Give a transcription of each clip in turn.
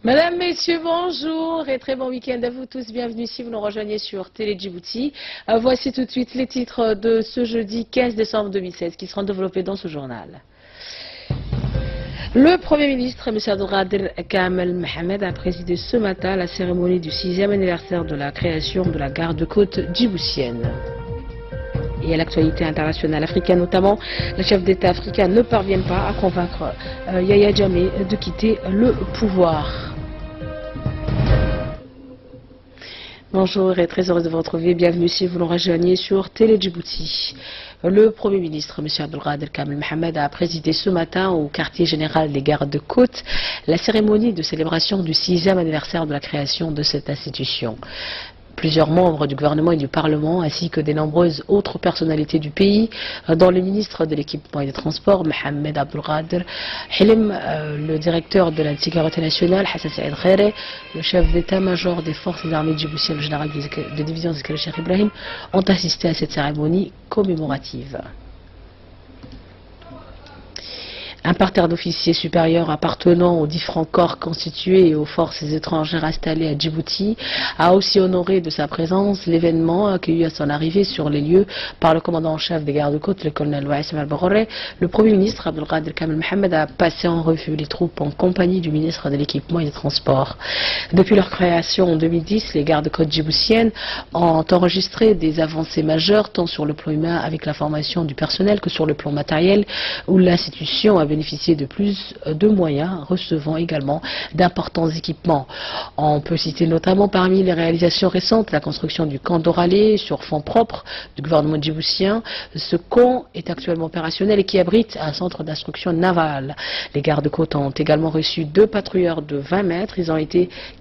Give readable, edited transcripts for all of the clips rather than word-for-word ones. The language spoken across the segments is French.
Mesdames, Messieurs, bonjour et très bon week-end à vous tous. Bienvenue si vous nous rejoignez sur Télé Djibouti. Voici tout de suite les titres de ce jeudi 15 décembre 2016 qui seront développés dans ce journal. Le Premier ministre, M. Abdelkader Kamel Mohamed, a présidé ce matin la cérémonie du 6e anniversaire de la création de la garde-côte djiboutienne. Et à l'actualité internationale africaine notamment, les chefs d'État africains ne parviennent pas à convaincre Yahya Jammeh de quitter le pouvoir. Bonjour et très heureuse de vous retrouver. Bienvenue si vous nous rejoignez sur Télé Djibouti. Le Premier ministre, M. Abdelkader Kamel Mohamed, a présidé ce matin au quartier général des gardes-côtes la cérémonie de célébration du 6e anniversaire de la création de cette institution. Plusieurs membres du gouvernement et du Parlement, ainsi que de nombreuses autres personnalités du pays, dont le ministre de l'équipement et des transports, Mohamed Abdelkader Hilim, le directeur de la sécurité nationale, Hassan Saïd Khairé, le chef d'état-major des forces armées djiboutiennes, le général de division Zikri Cheikh Ibrahim, ont assisté à cette cérémonie commémorative. Un parterre d'officiers supérieurs appartenant aux différents corps constitués et aux forces étrangères installées à Djibouti a aussi honoré de sa présence l'événement accueilli à son arrivée sur les lieux par le commandant en chef des gardes-côtes, le colonel Waïs Al-Baghoré. Le Premier ministre Abdelkader Kamel Mohamed a passé en revue les troupes en compagnie du ministre de l'équipement et des transports. Depuis leur création en 2010, les gardes-côtes djiboutiennes ont enregistré des avancées majeures tant sur le plan humain avec la formation du personnel que sur le plan matériel où l'institution a bénéficier de plus de moyens, recevant également d'importants équipements. On peut citer notamment parmi les réalisations récentes la construction du camp d'Oralé sur fonds propres du gouvernement djiboutien. Ce camp est actuellement opérationnel et qui abrite un centre d'instruction navale. Les gardes-côtes ont également reçu 2 patrouilleurs de 20 mètres qui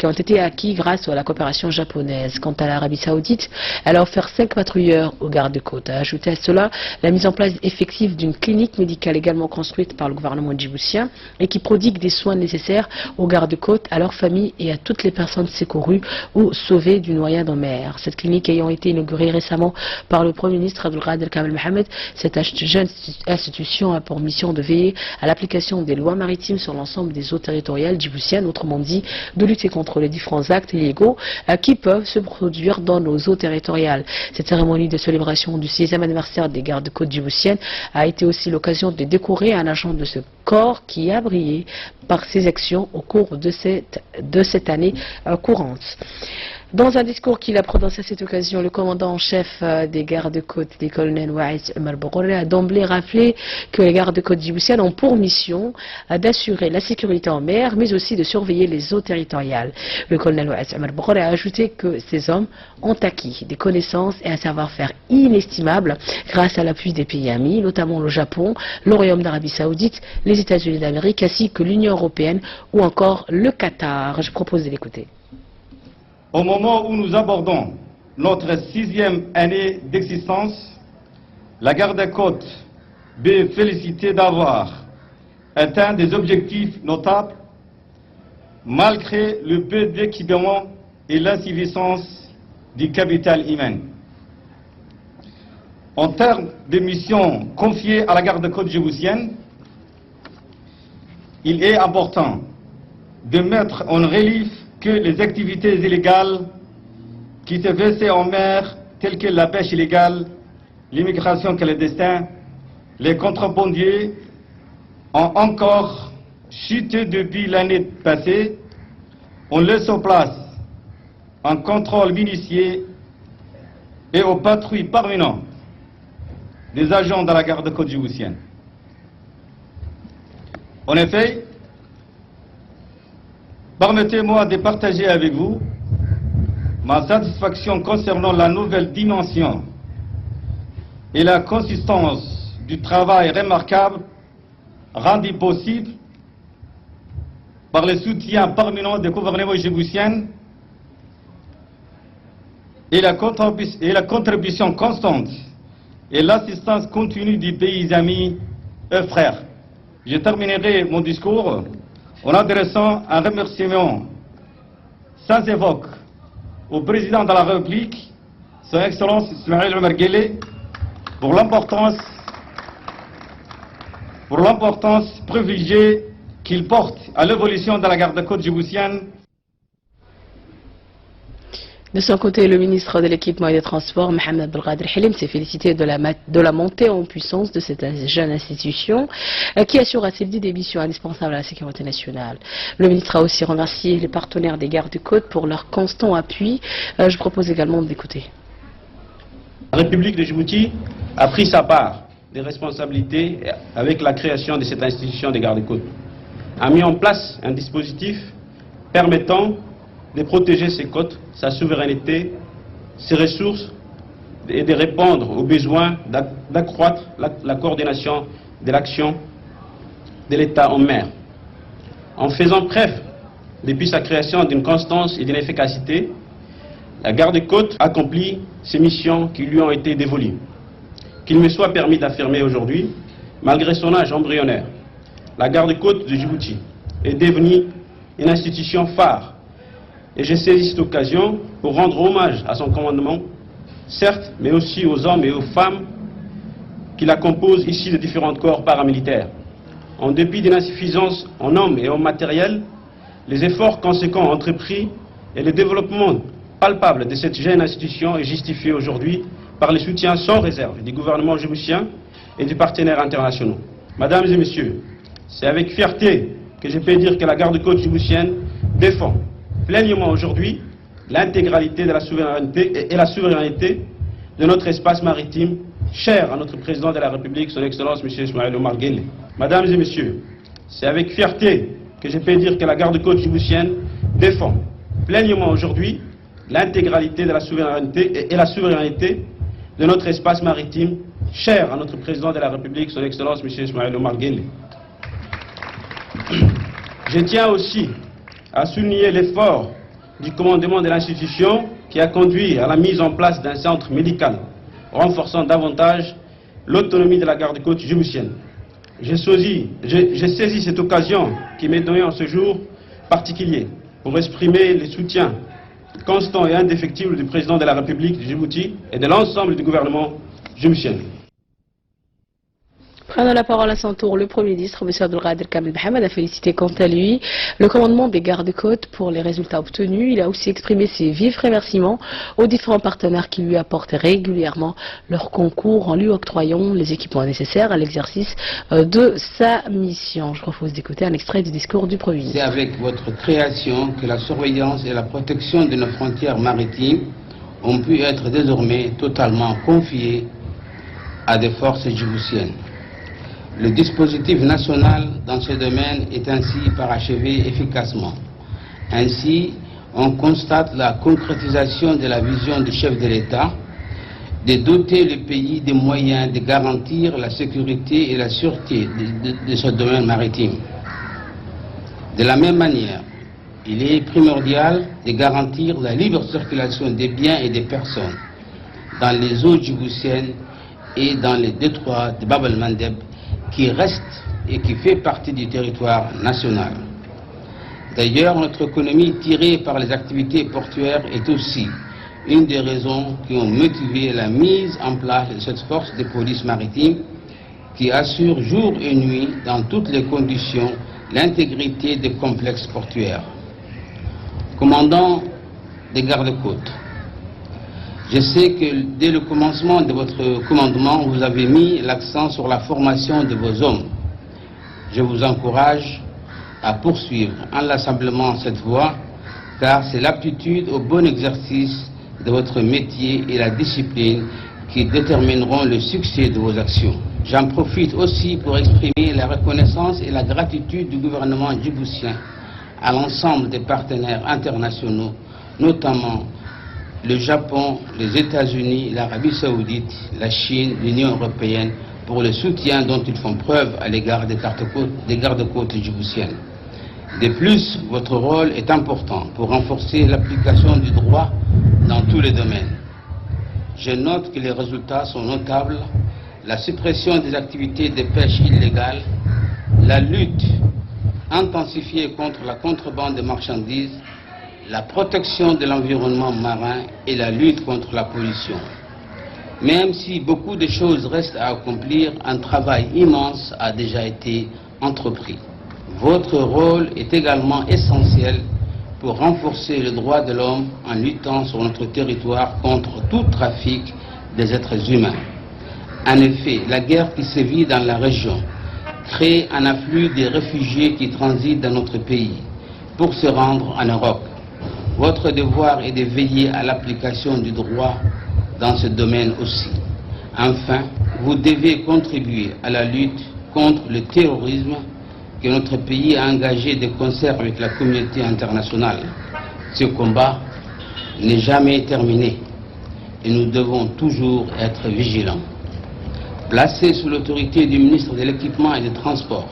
ont été acquis grâce à la coopération japonaise. Quant à l'Arabie Saoudite, elle a offert 5 patrouilleurs aux gardes-côtes. Ajouté à cela, la mise en place effective d'une clinique médicale également construite par le gouvernement djiboutien et qui prodigue des soins nécessaires aux gardes-côtes, à leurs familles et à toutes les personnes secourues ou sauvées d'une noyade en mer. Cette clinique ayant été inaugurée récemment par le Premier ministre Abdelkader Kamel Mohamed, cette jeune institution a pour mission de veiller à l'application des lois maritimes sur l'ensemble des eaux territoriales djiboutiennes, autrement dit de lutter contre les différents actes illégaux qui peuvent se produire dans nos eaux territoriales. Cette cérémonie de célébration du 6e anniversaire des gardes-côtes djiboutiennes a été aussi l'occasion de décorer un agent de ce corps qui a brillé par ses actions au cours de cette année courante. Dans un discours qu'il a prononcé à cette occasion, le commandant en chef des gardes-côtes, le colonel Waïs Al-Baghoré, a d'emblée rappelé que les gardes-côtes djiboutiennes ont pour mission d'assurer la sécurité en mer, mais aussi de surveiller les eaux territoriales. Le colonel Waïs Al-Baghoré a ajouté que ces hommes ont acquis des connaissances et un savoir-faire inestimables grâce à l'appui des pays amis, notamment le Japon, le Royaume d'Arabie Saoudite, les États-Unis d'Amérique, ainsi que l'Union européenne ou encore le Qatar. Je propose de l'écouter. Au moment où nous abordons notre 6e année d'existence, la garde-côte peut féliciter d'avoir atteint des objectifs notables malgré le peu d'équipement et l'insuffisance du capital humain. En termes de missions confiées à la garde-côte djiboutienne, il est important de mettre en relief que les activités illégales qui se faisaient en mer, telles que la pêche illégale, l'immigration clandestine, les contrebandiers, ont encore chuté depuis l'année passée. On laisse en place un contrôle minutieux et aux patrouilles permanentes des agents de la garde-côte djiboutienne. En effet, permettez-moi de partager avec vous ma satisfaction concernant la nouvelle dimension et la consistance du travail remarquable rendu possible par le soutien permanent du gouvernement djiboutien et la contribution constante et l'assistance continue des pays amis et frères. Je terminerai mon discours en adressant un remerciement sans évoque au président de la République, son Excellence Ismaël Omar Guelleh, pour l'importance pour l'importance privilégiée qu'il porte à l'évolution de la garde-côte djiboutienne. De son côté, le ministre de l'Équipement et des Transports, Mohamed Belghadr Halim, s'est félicité de la montée en puissance de cette jeune institution qui assure, a-t-il dit, des missions indispensables à la sécurité nationale. Le ministre a aussi remercié les partenaires des gardes-côtes pour leur constant appui. Je propose également d'écouter. La République de Djibouti a pris sa part des responsabilités avec la création de cette institution des gardes-côtes, a mis en place un dispositif permettant de protéger ses côtes, sa souveraineté, ses ressources et de répondre aux besoins d'accroître la coordination de l'action de l'État en mer. En faisant preuve, depuis sa création, d'une constance et d'une efficacité, la garde-côte accomplit ses missions qui lui ont été dévolues. Qu'il me soit permis d'affirmer aujourd'hui, malgré son âge embryonnaire, la garde-côte de Djibouti est devenue une institution phare. Et j'ai saisi cette occasion pour rendre hommage à son commandement, certes, mais aussi aux hommes et aux femmes qui la composent ici de différents corps paramilitaires. En dépit d'une insuffisance en hommes et en matériel, les efforts conséquents entrepris et le développement palpable de cette jeune institution est justifié aujourd'hui par le soutien sans réserve du gouvernement djiboutien et des partenaires internationaux. Mesdames et messieurs, c'est avec fierté que je peux dire que la garde-côte djiboutienne défend pleinement aujourd'hui l'intégralité de la souveraineté et la souveraineté de notre espace maritime, cher à notre président de la République, son Excellence M. Ismaël Omar Guelleh. Mesdames et messieurs, c'est avec fierté que je peux dire que la garde-côte djiboutienne défend pleinement aujourd'hui l'intégralité de la souveraineté et la souveraineté de notre espace maritime, cher à notre président de la République, son Excellence M. Ismaël Omar Guelleh. Je tiens aussi à souligner l'effort du commandement de l'institution qui a conduit à la mise en place d'un centre médical, renforçant davantage l'autonomie de la garde-côte djiboutienne. J'ai saisi cette occasion qui m'est donnée en ce jour particulier pour exprimer le soutien constant et indéfectible du président de la République de Djibouti et de l'ensemble du gouvernement djiboutien. Prenant la parole à son tour, le Premier ministre, M. Abdelkader Kamel Mohamed, a félicité quant à lui le commandement des gardes-côtes pour les résultats obtenus. Il a aussi exprimé ses vifs remerciements aux différents partenaires qui lui apportent régulièrement leur concours en lui octroyant les équipements nécessaires à l'exercice de sa mission. Je propose d'écouter un extrait du discours du Premier ministre. C'est avec votre création que la surveillance et la protection de nos frontières maritimes ont pu être désormais totalement confiées à des forces djiboutiennes. Le dispositif national dans ce domaine est ainsi parachevé efficacement. Ainsi, on constate la concrétisation de la vision du chef de l'État de doter le pays des moyens de garantir la sécurité et la sûreté de ce domaine maritime. De la même manière, il est primordial de garantir la libre circulation des biens et des personnes dans les eaux djiboutiennes et dans les détroits de Bab el-Mandeb qui reste et qui fait partie du territoire national. D'ailleurs, notre économie tirée par les activités portuaires est aussi une des raisons qui ont motivé la mise en place de cette force de police maritime qui assure jour et nuit, dans toutes les conditions, l'intégrité des complexes portuaires. Commandant des gardes-côtes, je sais que dès le commencement de votre commandement, vous avez mis l'accent sur la formation de vos hommes. Je vous encourage à poursuivre inlassablement cette voie, car c'est l'aptitude au bon exercice de votre métier et la discipline qui détermineront le succès de vos actions. J'en profite aussi pour exprimer la reconnaissance et la gratitude du gouvernement djiboutien à l'ensemble des partenaires internationaux, notamment le Japon, les États-Unis, l'Arabie Saoudite, la Chine, l'Union européenne, pour le soutien dont ils font preuve à l'égard des gardes-côtes djiboutiennes. De plus, votre rôle est important pour renforcer l'application du droit dans tous les domaines. Je note que les résultats sont notables: la suppression des activités de pêche illégale, la lutte intensifiée contre la contrebande de marchandises, la protection de l'environnement marin et la lutte contre la pollution. Même si beaucoup de choses restent à accomplir, un travail immense a déjà été entrepris. Votre rôle est également essentiel pour renforcer les droits de l'homme en luttant sur notre territoire contre tout trafic des êtres humains. En effet, la guerre qui sévit dans la région crée un afflux des réfugiés qui transitent dans notre pays pour se rendre en Europe. Votre devoir est de veiller à l'application du droit dans ce domaine aussi. Enfin, vous devez contribuer à la lutte contre le terrorisme que notre pays a engagé de concert avec la communauté internationale. Ce combat n'est jamais terminé et nous devons toujours être vigilants. Placé sous l'autorité du ministre de l'Équipement et des Transports,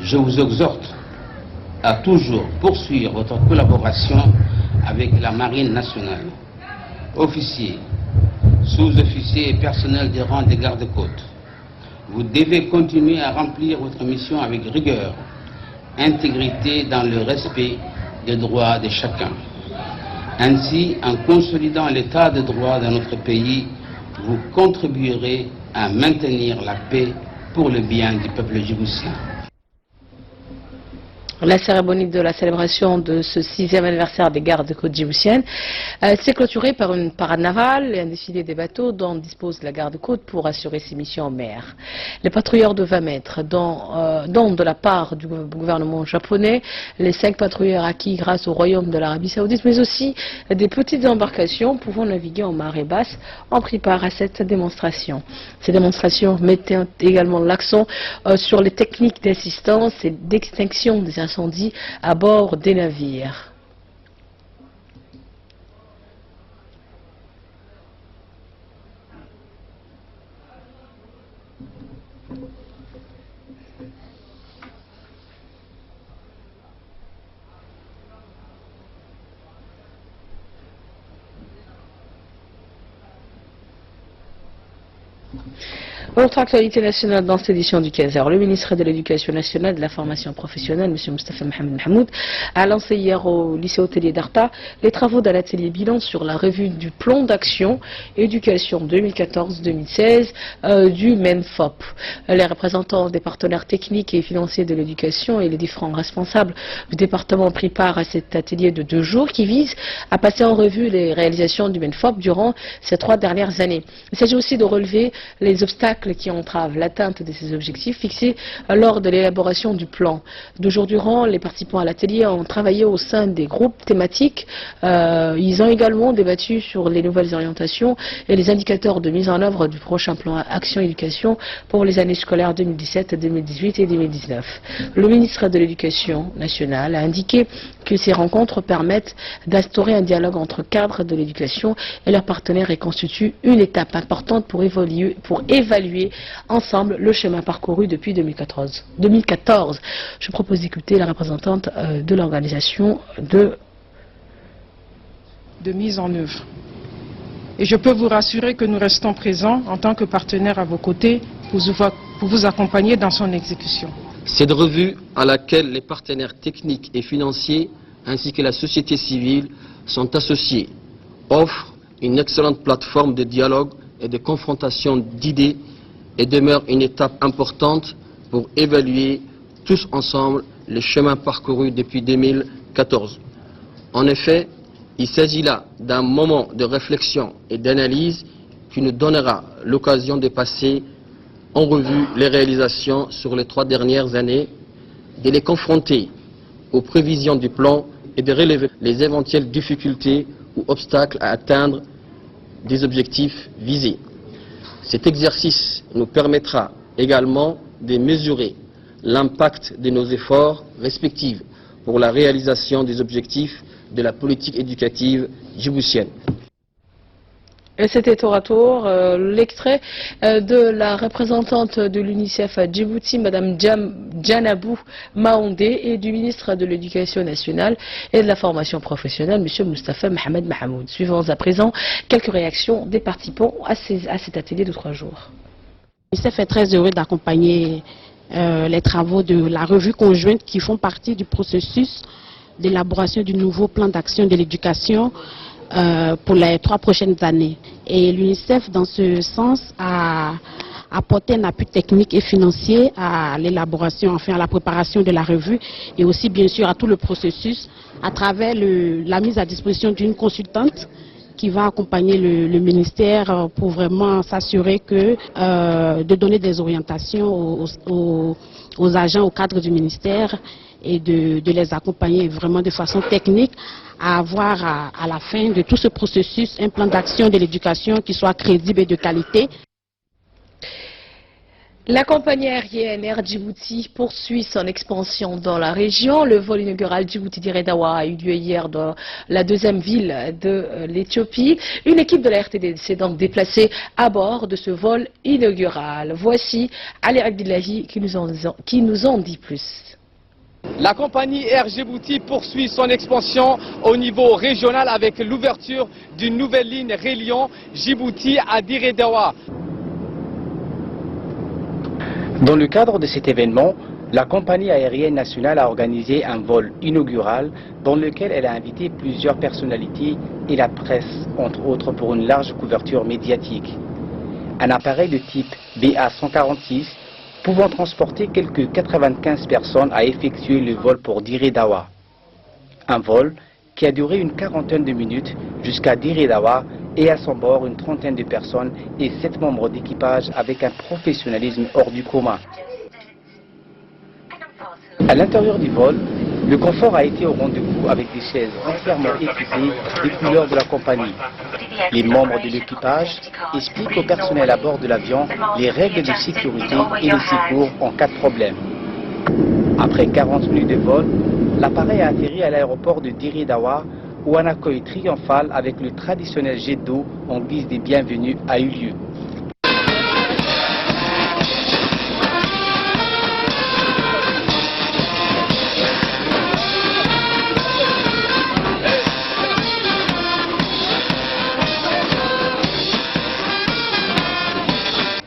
je vous exhorte à toujours poursuivre votre collaboration avec la Marine nationale. Officiers, sous-officiers et personnel des rangs des gardes-côtes, vous devez continuer à remplir votre mission avec rigueur, intégrité dans le respect des droits de chacun. Ainsi, en consolidant l'état de droit dans notre pays, vous contribuerez à maintenir la paix pour le bien du peuple djiboutien. La cérémonie de la célébration de ce 6e anniversaire des gardes-côtes djiboutiennes s'est clôturée par une parade navale et un défilé des bateaux dont dispose la garde-côte pour assurer ses missions en mer. Les patrouilleurs de 20 mètres, dont de la part du gouvernement japonais, les 5 patrouilleurs acquis grâce au royaume de l'Arabie Saoudite, mais aussi des petites embarcations pouvant naviguer en marée basse, ont pris part à cette démonstration. Ces démonstrations mettaient également l'accent sur les techniques d'assistance et d'extinction des incendies à bord des navires. Autre actualité nationale dans cette édition du 15h, le ministre de l'Éducation nationale et de la formation professionnelle, M. Moustapha Mohamed Mahmoud, a lancé hier au lycée hôtelier d'Arta les travaux d'un atelier bilan sur la revue du plan d'action éducation 2014-2016 du MENFOP. Les représentants des partenaires techniques et financiers de l'éducation et les différents responsables du département ont pris part à cet atelier de 2 jours qui vise à passer en revue les réalisations du MENFOP durant ces 3 dernières années. Il s'agit aussi de relever les obstacles qui entravent l'atteinte de ces objectifs fixés lors de l'élaboration du plan. 2 jours durant, les participants à l'atelier ont travaillé au sein des groupes thématiques. Ils ont également débattu sur les nouvelles orientations et les indicateurs de mise en œuvre du prochain plan Action Éducation pour les années scolaires 2017, 2018 et 2019. Le ministre de l'Éducation nationale a indiqué que ces rencontres permettent d'instaurer un dialogue entre cadres de l'éducation et leurs partenaires et constituent une étape importante pour évaluer ensemble le chemin parcouru depuis 2014. Je propose d'écouter la représentante de l'organisation de mise en œuvre. Et je peux vous rassurer que nous restons présents en tant que partenaires à vos côtés pour vous accompagner dans son exécution. Cette revue à laquelle les partenaires techniques et financiers ainsi que la société civile sont associés offre une excellente plateforme de dialogue et de confrontation d'idées et demeure une étape importante pour évaluer tous ensemble le chemin parcouru depuis 2014. En effet, il s'agit là d'un moment de réflexion et d'analyse qui nous donnera l'occasion de passer en revue les réalisations sur les 3 dernières années, de les confronter aux prévisions du plan et de relever les éventuelles difficultés ou obstacles à atteindre des objectifs visés. Cet exercice nous permettra également de mesurer l'impact de nos efforts respectifs pour la réalisation des objectifs de la politique éducative djiboutienne. Et c'était au retour l'extrait de la représentante de l'UNICEF à Djibouti, Mme Djanabou Maondé, et du ministre de l'Éducation nationale et de la formation professionnelle, M. Moustapha Mohamed Mahmoud. Suivons à présent quelques réactions des participants à cet atelier de 3 jours. L'UNICEF est très heureux d'accompagner les travaux de la revue conjointe qui font partie du processus d'élaboration du nouveau plan d'action de l'éducation pour les 3 prochaines années. Et l'UNICEF, dans ce sens, a apporté un appui technique et financier à l'élaboration, enfin à la préparation de la revue et aussi bien sûr à tout le processus à travers la mise à disposition d'une consultante qui va accompagner le ministère pour vraiment s'assurer que de donner des orientations aux agents, au cadre du ministère et de les accompagner vraiment de façon technique à avoir à la fin de tout ce processus un plan d'action de l'éducation qui soit crédible et de qualité. La compagnie aérienne Air Djibouti poursuit son expansion dans la région. Le vol inaugural Djibouti-Dire-Dawa a eu lieu hier dans la deuxième ville de l'Éthiopie. Une équipe de la RTD s'est donc déplacée à bord de ce vol inaugural. Voici Ali Abdillahi qui nous en dit plus. La compagnie Air Djibouti poursuit son expansion au niveau régional avec l'ouverture d'une nouvelle ligne reliant Djibouti à Dire-Dawa. Dans le cadre de cet événement, la compagnie aérienne nationale a organisé un vol inaugural dans lequel elle a invité plusieurs personnalités et la presse, entre autres pour une large couverture médiatique. Un appareil de type BA-146 pouvant transporter quelques 95 personnes a effectué le vol pour Dire-Dawa. Un vol qui a duré une quarantaine de minutes jusqu'à Dire-Dawa et à son bord une trentaine de personnes et 7 membres d'équipage avec un professionnalisme hors du commun. À l'intérieur du vol, le confort a été au rendez-vous avec des chaises entièrement équipées des couleurs de la compagnie. Les membres de l'équipage expliquent au personnel à bord de l'avion les règles de sécurité et de secours en cas de problème. Après 40 minutes de vol, l'appareil a atterri à l'aéroport de Dire-Dawa où un accueil triomphal avec le traditionnel jet d'eau en guise de bienvenue a eu lieu.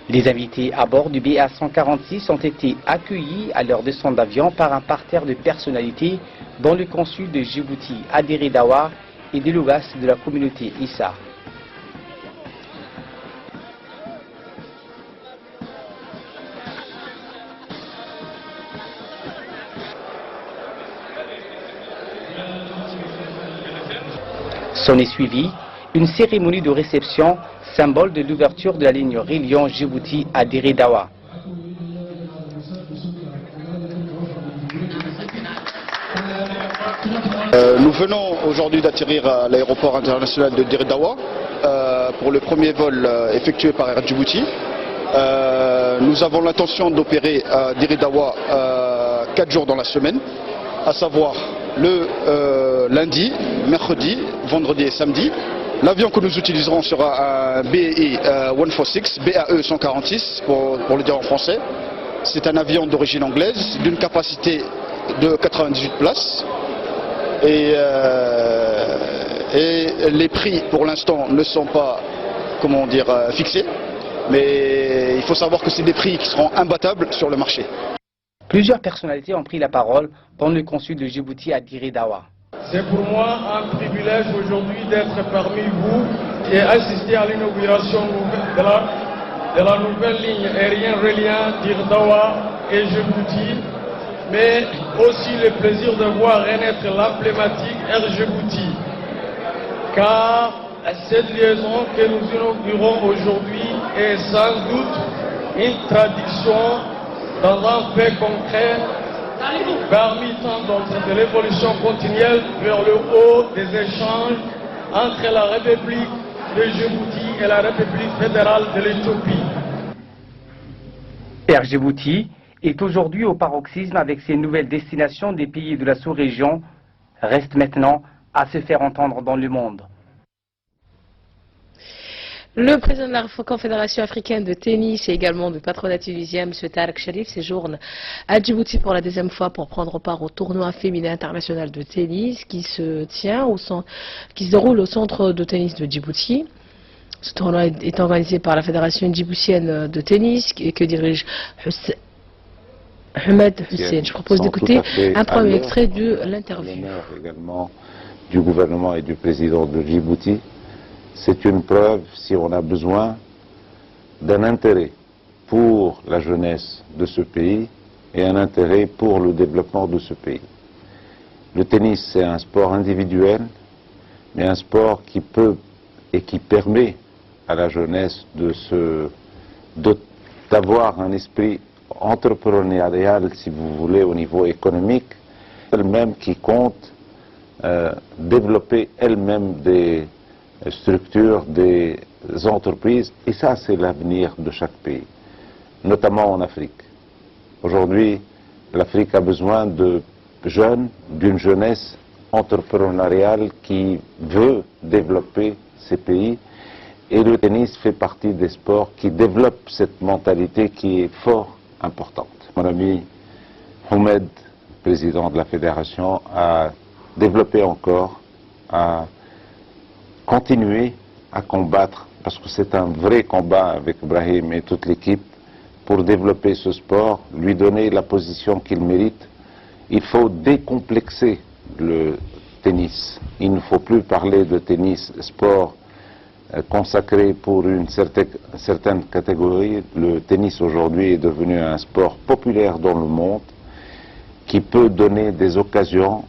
Les invités à bord du BA-146 ont été accueillis à leur descente d'avion par un parterre de personnalités dont le consul de Djibouti à Dire-Dawa et des Lougas de la communauté Issa. S'en est suivi une cérémonie de réception, symbole de l'ouverture de la ligne reliant Djibouti à Dire-Dawa. Nous venons aujourd'hui d'atterrir à l'aéroport international de Dire-Dawa pour le premier vol effectué par Air Djibouti. Nous avons l'intention d'opérer à Dire-Dawa 4 jours dans la semaine, à savoir le lundi, mercredi, vendredi et samedi. L'avion que nous utiliserons sera un BAE-146, BAE-146 pour le dire en français. C'est un avion d'origine anglaise d'une capacité de 98 places. Et les prix pour l'instant ne sont pas, comment dire, fixés. Mais il faut savoir que c'est des prix qui seront imbattables sur le marché. Plusieurs personnalités ont pris la parole, dont le consul de Djibouti à Dire-Dawa. C'est pour moi un privilège aujourd'hui d'être parmi vous et assister à l'inauguration de la nouvelle ligne aérienne reliant Dire-Dawa et Djibouti, mais aussi le plaisir de voir renaître l'emblématique Air Djibouti. Car cette liaison que nous inaugurons aujourd'hui est sans doute une traduction dans un fait concret parmi tant d'autres de l'évolution continuelle vers le haut des échanges entre la République de Djibouti et la République fédérale de l'Éthiopie. Air Djibouti est aujourd'hui au paroxysme avec ses nouvelles destinations des pays de la sous-région, reste maintenant à se faire entendre dans le monde. Le président de la Confédération africaine de tennis et également du patronat tunisien, M. Tarek Sherif, séjourne à Djibouti pour la deuxième fois pour prendre part au tournoi féminin international de tennis qui se déroule au centre de tennis de Djibouti. Ce tournoi est organisé par la Fédération djiboutienne de tennis que dirige Ahmed Hussein. Je propose d'écouter un premier extrait de l'interview. Également du gouvernement et du président de Djibouti, c'est une preuve, si on a besoin, d'un intérêt pour la jeunesse de ce pays et un intérêt pour le développement de ce pays. Le tennis, c'est un sport individuel, mais un sport qui peut et qui permet à la jeunesse d'avoir un esprit entrepreneurial, si vous voulez, au niveau économique, elle-même qui compte développer elle-même des structures, des entreprises, et ça c'est l'avenir de chaque pays, notamment en Afrique. Aujourd'hui, l'Afrique a besoin de jeunes, d'une jeunesse entrepreneuriale qui veut développer ces pays, et le tennis fait partie des sports qui développent cette mentalité qui est fort importante. Mon ami Ahmed, président de la fédération, a développé encore, a continué à combattre, parce que c'est un vrai combat avec Brahim et toute l'équipe, pour développer ce sport, lui donner la position qu'il mérite. Il faut décomplexer le tennis. Il ne faut plus parler de tennis, sport consacré pour une certaine catégorie. Le tennis aujourd'hui est devenu un sport populaire dans le monde qui peut donner des occasions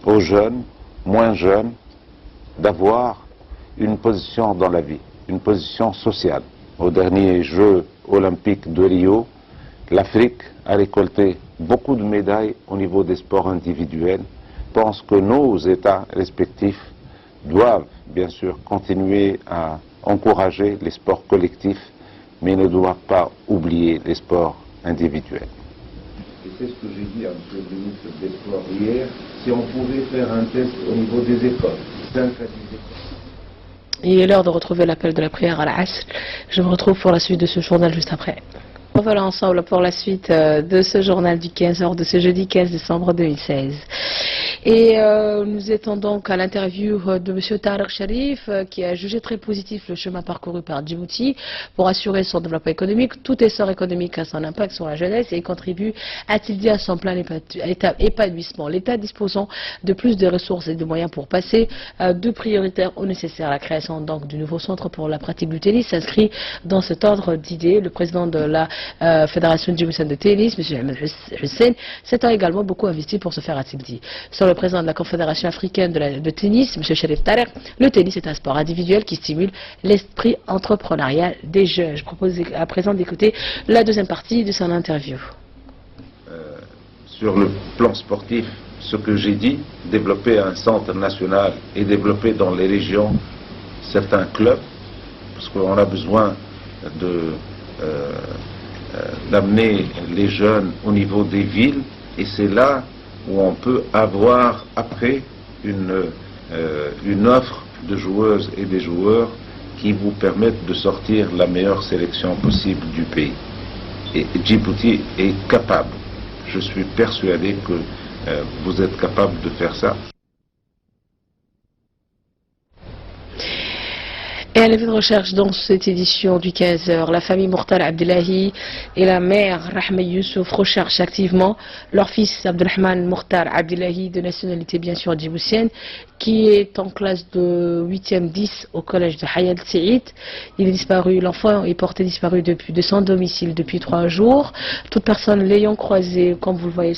aux jeunes, moins jeunes, d'avoir une position dans la vie, une position sociale. Aux derniers Jeux olympiques de Rio, l'Afrique a récolté beaucoup de médailles au niveau des sports individuels. Je pense que nos États respectifs doivent bien sûr continuer à encourager les sports collectifs, mais ne doivent pas oublier les sports individuels. Et c'est ce que j'ai dit à M. le ministre des Sports hier, si on pouvait faire un test au niveau des écoles, 5 à 10 écoles. Il est l'heure de retrouver l'appel de la prière à la Asr. Je vous retrouve pour la suite de ce journal juste après. Voilà ensemble pour la suite de ce journal du 15h de ce jeudi 15 décembre 2016. Et nous étions donc à l'interview de M. Tariq Sharif qui a jugé très positif le chemin parcouru par Djibouti pour assurer son développement économique. Tout essor économique a son impact sur la jeunesse et contribue, a-t-il dit, à son plein épanouissement. L'État disposant de plus de ressources et de moyens pour passer de prioritaires au nécessaire. La création donc du nouveau centre pour la pratique du tennis s'inscrit dans cet ordre d'idées. Le président de la Fédération djiboutienne de tennis, M. Ahmed Hussein, s'étant également beaucoup investi pour ce faire, a-t-il dit. Sur le président de la Confédération africaine de tennis, M. Sharif Tariq, le tennis est un sport individuel qui stimule l'esprit entrepreneurial des jeunes. Je propose à présent d'écouter la deuxième partie de son interview. Sur le plan sportif, ce que j'ai dit, développer un centre national et développer dans les régions certains clubs, parce qu'on a besoin d'amener les jeunes au niveau des villes, et c'est là où on peut avoir après une offre de joueuses et des joueurs qui vous permettent de sortir la meilleure sélection possible du pays. Et Djibouti est capable, je suis persuadé que vous êtes capable de faire ça. Et à l'avis de recherche dans cette édition du 15h, la famille Mourtal Abdellahi et la mère Rahma Youssouf recherchent activement leur fils Abdelrahman Mourtal Abdellahi, de nationalité bien sûr djiboutienne, qui est en classe de 8e 10 au collège de Hayat Saïd. Il est disparu, l'enfant est porté disparu de son domicile depuis 3 jours. Toute personne l'ayant croisé, comme vous le voyez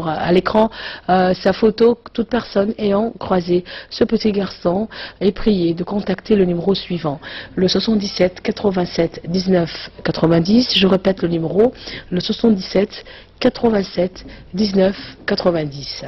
à l'écran, sa photo, toute personne ayant croisé ce petit garçon est priée de contacter le numéro suivant, le 77 87 19 90. Je répète le numéro, le 77 87 19 90.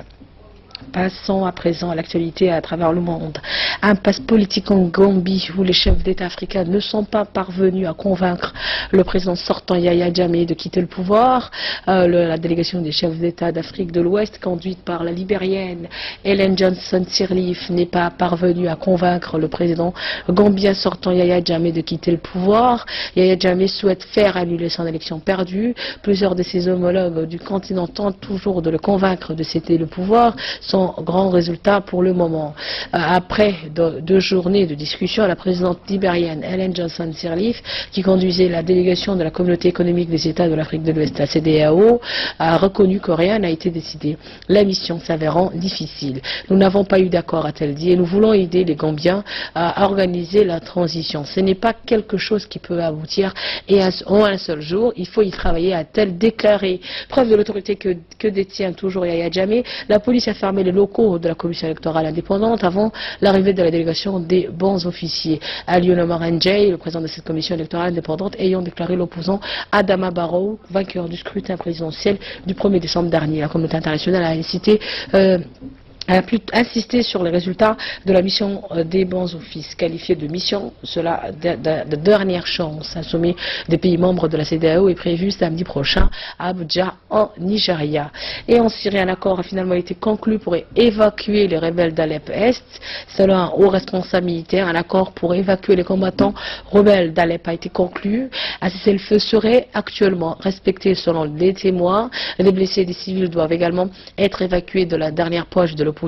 Passons à présent à l'actualité à travers le monde. Impasse politique en Gambie où les chefs d'État africains ne sont pas parvenus à convaincre le président sortant Yahya Jammeh de quitter le pouvoir. La délégation des chefs d'État d'Afrique de l'Ouest, conduite par la Libérienne Ellen Johnson Sirleaf, n'est pas parvenue à convaincre le président gambien sortant Yahya Jammeh de quitter le pouvoir. Yahya Jammeh souhaite faire annuler son élection perdue. Plusieurs de ses homologues du continent tentent toujours de le convaincre de céder le pouvoir. Son sans grand résultat pour le moment. Après 2 journées de discussion, la présidente libérienne Ellen Johnson Sirleaf, qui conduisait la délégation de la Communauté économique des États de l'Afrique de l'Ouest, la CEDEAO, a reconnu que rien n'a été décidé. La mission s'avérant difficile. Nous n'avons pas eu d'accord, a-t-elle dit, et nous voulons aider les Gambiens à organiser la transition. Ce n'est pas quelque chose qui peut aboutir et en un seul jour. Il faut y travailler, a-t-elle déclaré. Preuve de l'autorité que détient toujours Yahya Jammeh, la police a fermé les locaux de la commission électorale indépendante avant l'arrivée de la délégation des bons officiers. Ali Omar Njay, le président de cette commission électorale indépendante, ayant déclaré l'opposant Adama Barrow vainqueur du scrutin présidentiel du 1er décembre dernier. La communauté internationale a incité a pu insister sur les résultats de la mission des bons offices, qualifiée de mission, cela de dernière chance. Un sommet des pays membres de la CEDEAO est prévu samedi prochain à Abuja, en Nigeria. Et en Syrie, un accord a finalement été conclu pour évacuer les rebelles d'Alep-Est. Selon un haut responsable militaire, un accord pour évacuer les combattants rebelles d'Alep a été conclu. Un cessez-le-feu serait actuellement respecté selon les témoins. Les blessés et les civils doivent également être évacués de la dernière poche de l'opposition.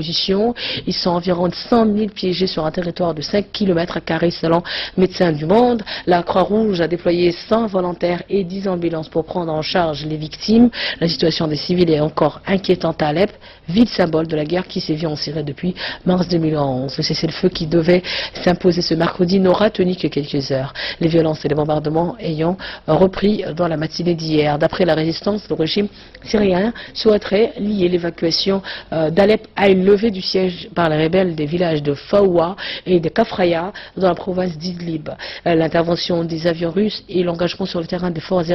Ils sont environ 100 000 piégés sur un territoire de 5 km² selon Médecins du Monde. La Croix-Rouge a déployé 100 volontaires et 10 ambulances pour prendre en charge les victimes. La situation des civils est encore inquiétante à Alep, ville symbole de la guerre qui sévit en Syrie depuis mars 2011. Le cessez-le-feu qui devait s'imposer ce mercredi n'aura tenu que quelques heures. Les violences et les bombardements ayant repris dans la matinée d'hier. D'après la résistance, le régime syrien souhaiterait lier l'évacuation d'Alep à une levée du siège par les rebelles des villages de Faoua et de Kafraya dans la province d'Idlib. L'intervention des avions russes et l'engagement sur le terrain des forces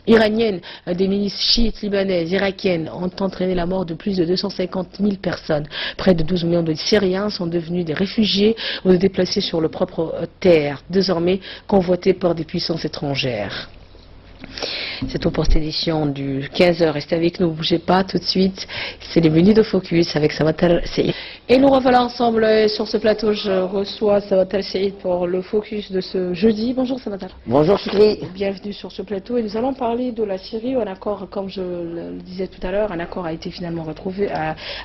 iraniennes, des milices chiites libanaises, irakiennes ont entraîné la mort de plus de 250 000 personnes. Près de 12 millions de Syriens sont devenus des réfugiés ou des déplacés sur leur propre terre, désormais convoités par des puissances étrangères. C'est tout pour cette édition du 15h. Restez avec nous, ne bougez pas tout de suite. C'est les menus de Focus avec Samatal Seïd. Et nous revoilà ensemble sur ce plateau. Je reçois Samatal Seïd pour le Focus de ce jeudi. Bonjour Samatal. Bonjour Chikri. Bienvenue sur ce plateau et nous allons parler de la Syrie. Un accord, comme je le disais tout à l'heure, un accord a été finalement retrouvé,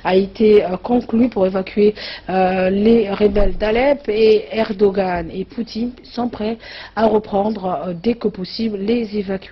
a été conclu pour évacuer les rebelles d'Alep, et Erdogan et Poutine sont prêts à reprendre dès que possible les évacuations.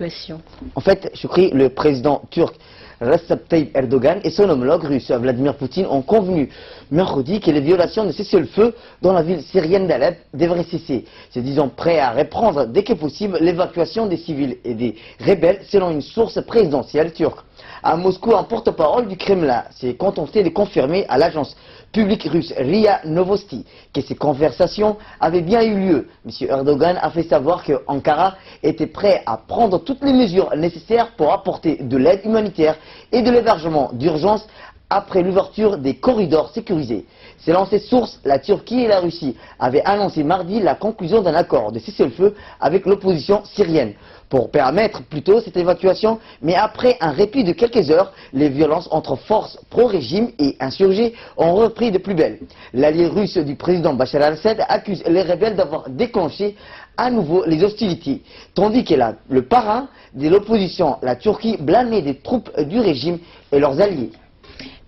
En fait, Chikri, le président turc Recep Tayyip Erdogan et son homologue russe Vladimir Poutine ont convenu mercredi que les violations de cessez-le-feu dans la ville syrienne d'Alep devraient cesser, se disant prêts à reprendre dès que possible l'évacuation des civils et des rebelles selon une source présidentielle turque. À Moscou, un porte-parole du Kremlin s'est contenté de confirmer à l'agence publique russe RIA Novosti que ces conversations avaient bien eu lieu. M. Erdogan a fait savoir que Ankara était prêt à prendre toutes les mesures nécessaires pour apporter de l'aide humanitaire et de l'hébergement d'urgence après l'ouverture des corridors sécurisés. Selon ces sources, la Turquie et la Russie avaient annoncé mardi la conclusion d'un accord de cessez-le-feu avec l'opposition syrienne pour permettre plutôt cette évacuation, mais après un répit de quelques heures, les violences entre forces pro-régime et insurgés ont repris de plus belle. L'allié russe du président Bachar al-Assad accuse les rebelles d'avoir déclenché à nouveau les hostilités, tandis que le parrain de l'opposition, la Turquie, blâmait des troupes du régime et leurs alliés.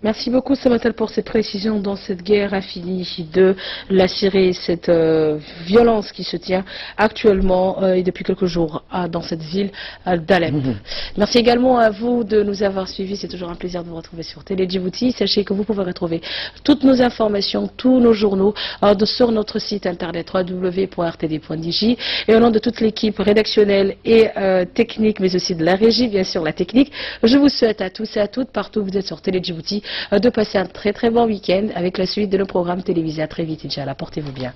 Merci beaucoup Samatal pour cette précision dans cette guerre infinie de la Syrie, cette violence qui se tient actuellement et depuis quelques jours dans cette ville d'Alep. Merci également à vous de nous avoir suivis, c'est toujours un plaisir de vous retrouver sur Télé Djibouti. Sachez que vous pouvez retrouver toutes nos informations, tous nos journaux sur notre site internet www.rtd.dj, et au nom de toute l'équipe rédactionnelle et technique, mais aussi de la régie, bien sûr la technique, je vous souhaite à tous et à toutes, partout où vous êtes sur Télé Djibouti, de passer un très très bon week-end avec la suite de nos programmes télévisés. À très vite, Inch'Allah. Portez-vous bien.